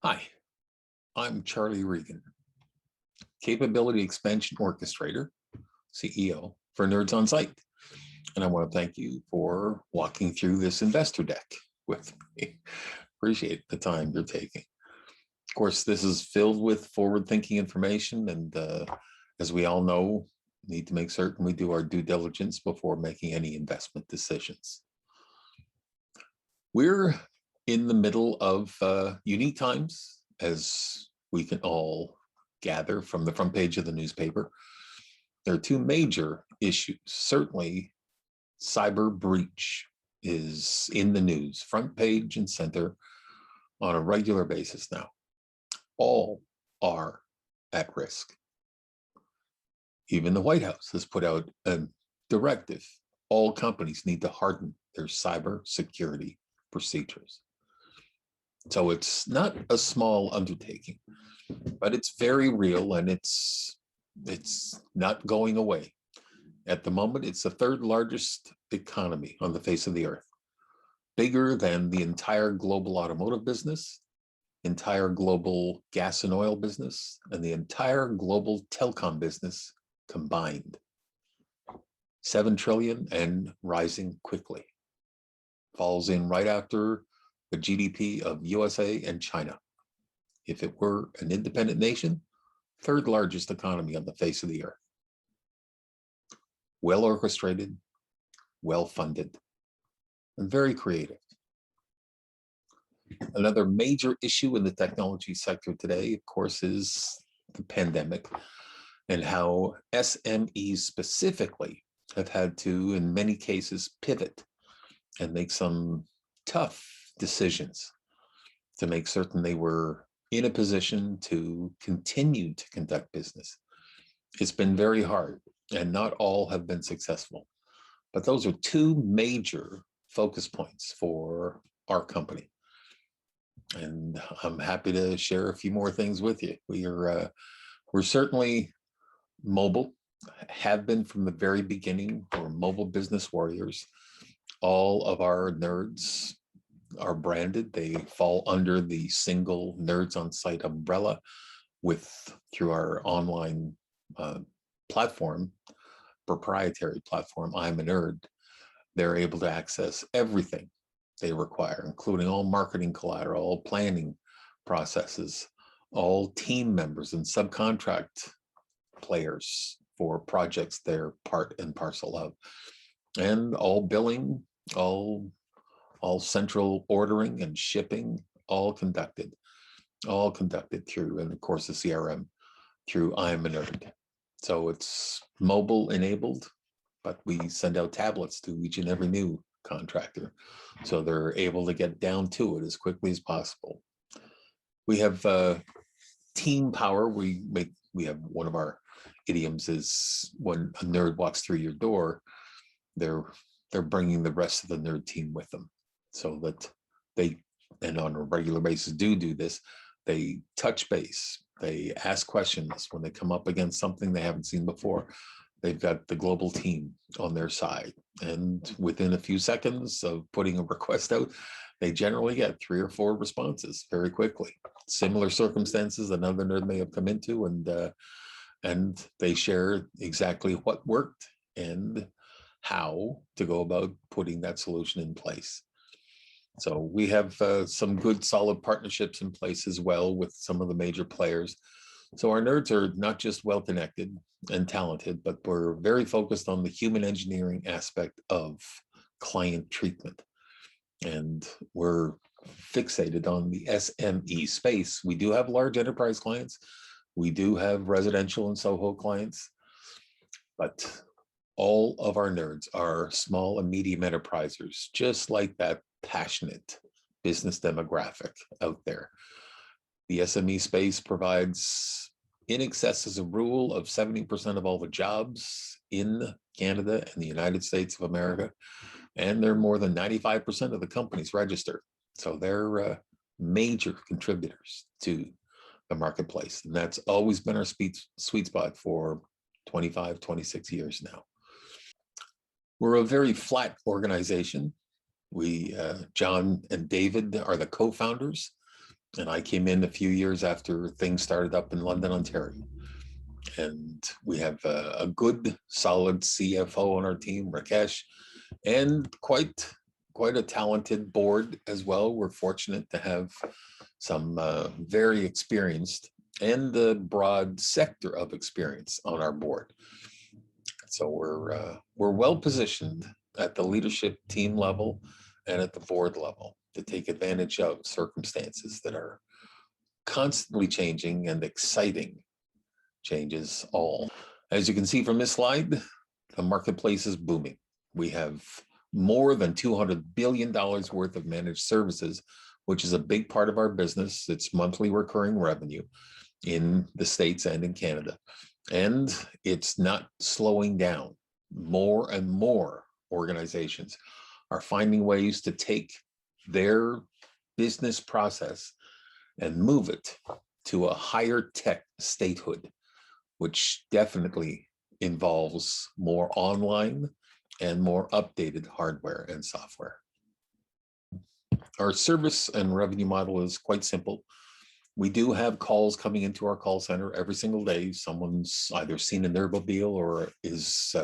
Hi, I'm Charlie Regan, Capability Expansion Orchestrator, CEO for Nerds on Site. And I want to thank you for walking through this investor deck with me. Appreciate the time you're taking. Of course, this is filled with forward-thinking information, and as we all know, need to make certain we do our due diligence before making any investment decisions. We're in the middle of unique times, as we can all gather from the front page of the newspaper. There are two major issues. Certainly, cyber breach is in the news, front page and center, on a regular basis now. All are at risk. Even the White House has put out a directive. All companies need to harden their cyber security procedures. So it's not a small undertaking, but it's very real, and it's not going away. At the moment, it's the third largest economy on the face of the earth, bigger than the entire global automotive business, entire global gas and oil business, and the entire global telecom business combined. 7 trillion and rising quickly. Falls in right after the GDP of USA and China. If it were an independent nation, third largest economy on the face of the earth. Well orchestrated, well funded, and very creative. Another major issue in the technology sector today, of course, is the pandemic, and how SMEs specifically have had to, in many cases, pivot and make some tough decisions to make certain they were in a position to continue to conduct business. It's been very hard, and not all have been successful. But those are two major focus points for our company. And I'm happy to share a few more things with you. We're certainly mobile, have been from the very beginning. We're mobile business warriors. All of our nerds are branded. They fall under the single Nerds on Site umbrella through our online platform, proprietary platform, I'm a Nerd. They're able to access everything they require, including all marketing collateral, all planning processes, all team members and subcontract players for projects they're part and parcel of, and all billing, all central ordering and shipping, all conducted through, and of course the CRM through I'm a Nerd. So it's mobile enabled, but we send out tablets to each and every new contractor, so they're able to get down to it as quickly as possible. We have team power. We have one of our idioms is when a nerd walks through your door, they're bringing the rest of the nerd team with them, so that they, and on a regular basis do this, they touch base, they ask questions when they come up against something they haven't seen before. They've got the global team on their side, and within a few seconds of putting a request out, they generally get 3 or 4 responses very quickly. Similar circumstances another nerd may have come into, and they share exactly what worked and how to go about putting that solution in place. So we have some good solid partnerships in place as well with some of the major players. So our nerds are not just well connected and talented, but we're very focused on the human engineering aspect of client treatment. And we're fixated on the SME space. We do have large enterprise clients. We do have residential and SOHO clients, but all of our nerds are small and medium enterprisers, just like that passionate business demographic out there. The SME space provides in excess, as a rule, of 70% of all the jobs in Canada and the United States of America. And they're more than 95% of the companies registered. So they're major contributors to the marketplace. And that's always been our sweet spot for 25, 26 years now. We're a very flat organization. We, John and David, are the co-founders, And I came in a few years after things started up in London, Ontario. And we have a good, solid CFO on our team, Rakesh, and quite a talented board as well. We're fortunate to have some very experienced and a broad sector of experience on our board. So we're well positioned at the leadership team level and at the board level to take advantage of circumstances that are constantly changing and exciting changes all. As you can see from this slide, the marketplace is booming. We have more than $200 billion worth of managed services, which is a big part of our business. It's monthly recurring revenue in the States and in Canada. And it's not slowing down. More and more organizations are finding ways to take their business process and move it to a higher tech statehood, which definitely involves more online and more updated hardware and software. Our service and revenue model is quite simple. We do have calls coming into our call center every single day. Someone's either seen a Nervobile or is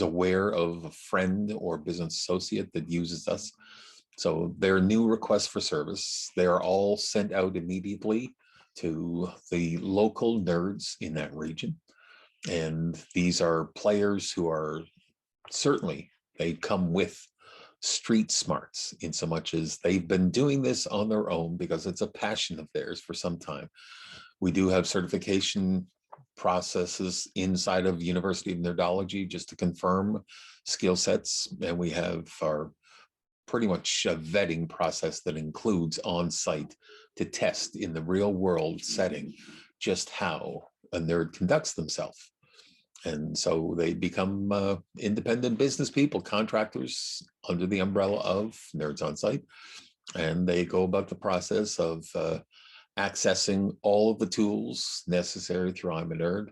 aware of a friend or business associate that uses us. So their new requests for service, they are all sent out immediately to the local nerds in that region. And these are players who are certainly, they come with street smarts in so much as they've been doing this on their own because it's a passion of theirs for some time. We do have certification processes inside of University of Nerdology just to confirm skill sets. And we have our pretty much a vetting process that includes on-site to test in the real world setting just how a nerd conducts themselves. And so they become independent business people, contractors under the umbrella of Nerds on Site. And they go about the process of accessing all of the tools necessary through I'm a Nerd,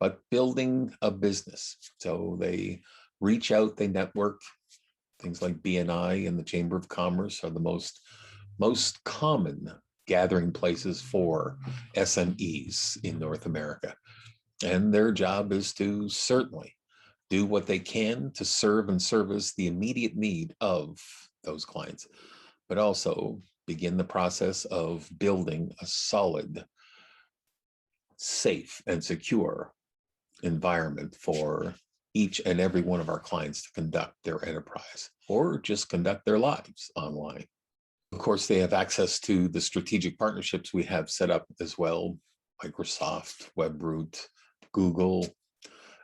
but building a business. So they reach out, they network. Things like BNI and the Chamber of Commerce are the most common gathering places for SMEs in North America. And their job is to certainly do what they can to serve and service the immediate need of those clients, but also begin the process of building a solid, safe, and secure environment for each and every one of our clients to conduct their enterprise or just conduct their lives online. Of course, they have access to the strategic partnerships we have set up as well, Microsoft, Webroot, Google,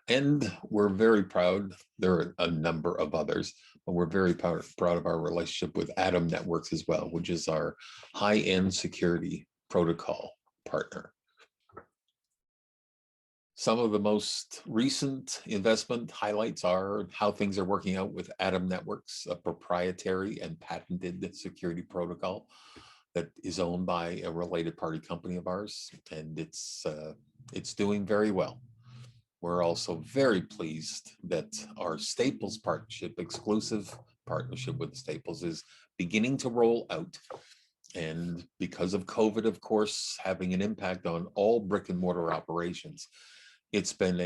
and we're very proud. There are a number of others, but we're very proud of our relationship with Atom Networks as well, which is our high-end security protocol partner. Some of the most recent investment highlights are how things are working out with Atom Networks, a proprietary and patented security protocol that is owned by a related party company of ours, and it's doing very well. We're also very pleased that our Staples partnership, exclusive partnership with Staples, is beginning to roll out. And because of COVID, of course, having an impact on all brick and mortar operations, it's been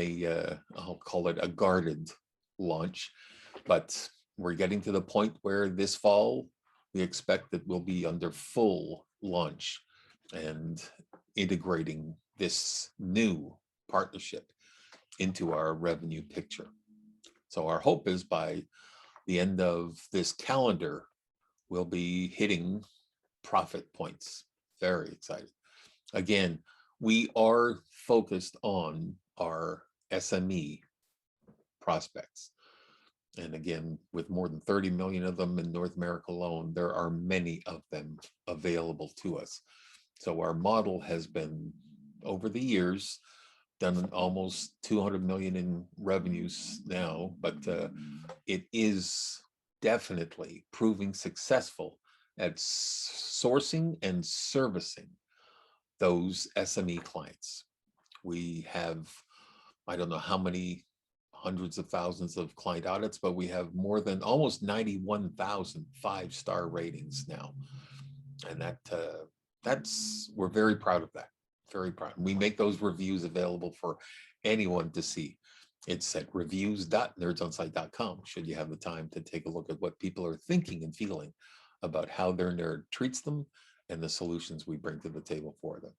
I'll call it a guarded launch, but we're getting to the point where this fall, we expect that we'll be under full launch and integrating this new partnership into our revenue picture. So our hope is by the end of this calendar, we'll be hitting profit points. Very excited. Again, we are focused on our SME prospects. And again, with more than 30 million of them in North America alone, there are many of them available to us. So our model has been, over the years, done almost 200 million in revenues now, but it is definitely proving successful at sourcing and servicing those SME clients. We have, I don't know how many hundreds of thousands of client audits, but we have more than almost 91,000 five-star ratings now. And that we're very proud of that. Very proud. We make those reviews available for anyone to see. It's at reviews.nerdsonsite.com, should you have the time to take a look at what people are thinking and feeling about how their nerd treats them and the solutions we bring to the table for them.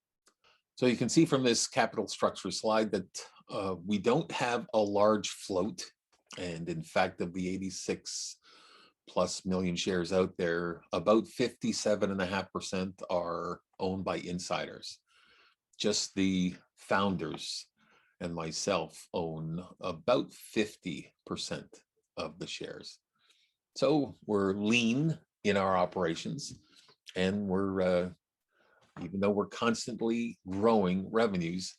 So you can see from this capital structure slide that we don't have a large float. And in fact, of the 86 plus million shares out there, about 57.5% are owned by insiders. Just the founders and myself own about 50% of the shares. So we're lean in our operations, and we're, even though we're constantly growing revenues,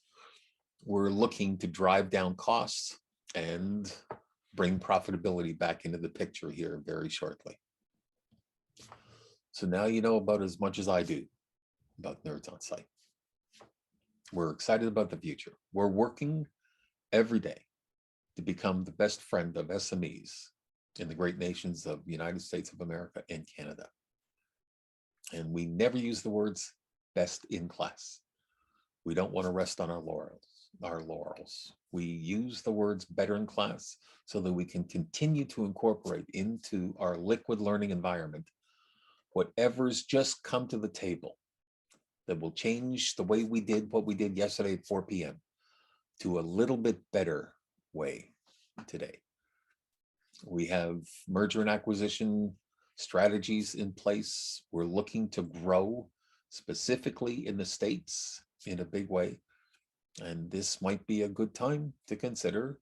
we're looking to drive down costs and bring profitability back into the picture here very shortly. So now you know about as much as I do about Nerds on Site. We're excited about the future. We're working every day to become the best friend of SMEs in the great nations of the United States of America and Canada. And we never use the words best in class. We don't want to rest on our laurels. We use the words better in class so that we can continue to incorporate into our liquid learning environment whatever's just come to the table that will change the way we did what we did yesterday at 4 p.m. to a little bit better way today. We have merger and acquisition strategies in place. We're looking to grow specifically in the States in a big way. And this might be a good time to consider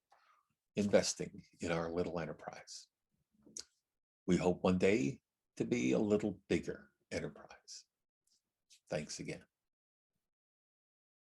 investing in our little enterprise. We hope one day to be a little bigger enterprise. Thanks again.